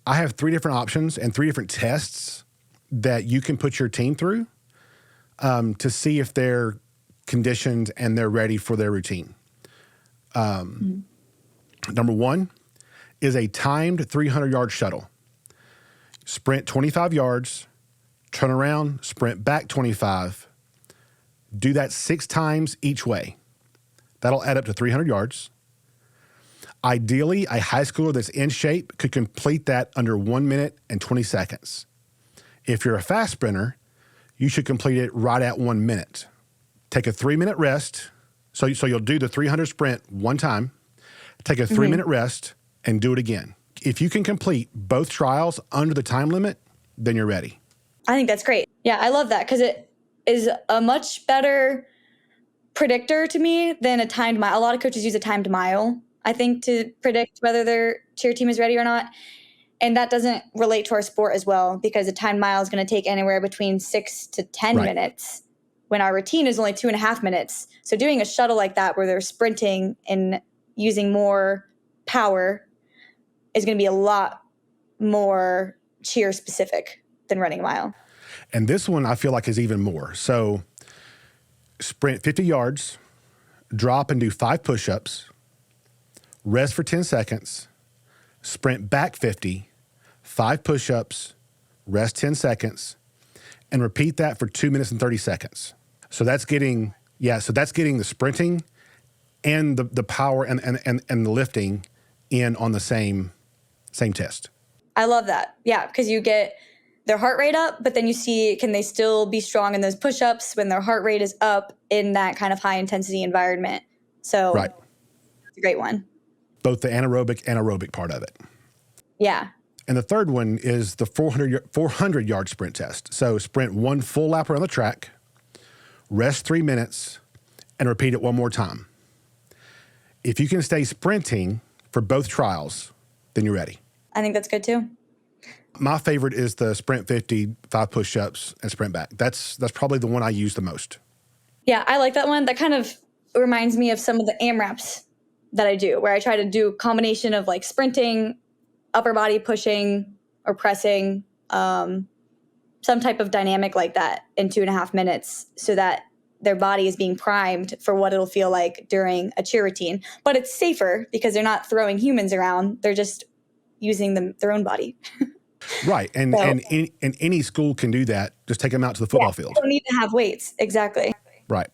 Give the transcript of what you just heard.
I have 3 different options and 3 different tests that you can put your team through to see if they're conditioned and they're ready for their routine. Number 1 is a timed 300-yard shuttle. Sprint 25 yards, turn around, sprint back 25. Do that 6 times each way. That'll add up to 300 yards. Ideally, a high schooler that's in shape could complete that under 1 minute and 20 seconds. If you're a fast sprinter, you should complete it right at 1 minute. Take a 3-minute rest. So you'll do the 300 sprint 1 time, take a 3-minute rest, and do it again. If you can complete both trials under the time limit, then you're ready. I think that's great. Yeah, I love that because it is a much better predictor to me than a timed mile. A lot of coaches use a timed mile, I think, to predict whether their cheer team is ready or not. And that doesn't relate to our sport as well because a timed mile is going to take anywhere between 6 to 10 minutes when our routine is only 2.5 minutes. So doing a shuttle like that where they're sprinting and using more power is going to be a lot more cheer specific than running a mile. And this one I feel like is even more. So sprint 50 yards, drop and do 5 push-ups, rest for 10 seconds, sprint back 50, 5 push-ups, rest 10 seconds, and repeat that for 2 minutes and 30 seconds. So that's getting the sprinting and the power and the lifting in on the same test. I love that. Yeah, because you get their heart rate up, but then you see, can they still be strong in those push-ups when their heart rate is up in that kind of high intensity environment? So it's a great one. Both the anaerobic and aerobic part of it. Yeah. And the third one is the 400-yard sprint test. So sprint 1 full lap around the track, rest 3 minutes, and repeat it 1 more time. If you can stay sprinting for both trials, then you're ready. I think that's good too. My favorite is the sprint 50, 5 push-ups, and sprint back. That's probably the one I use the most. Yeah, I like that one. That kind of reminds me of some of the AMRAPs that I do, where I try to do a combination of like sprinting, upper body pushing or pressing, some type of dynamic like that in 2.5 minutes so that their body is being primed for what it'll feel like during a cheer routine. But it's safer because they're not throwing humans around. They're just using their own body. Right. And any school can do that. Just take them out to the football field. You don't need to have weights. Exactly. Right.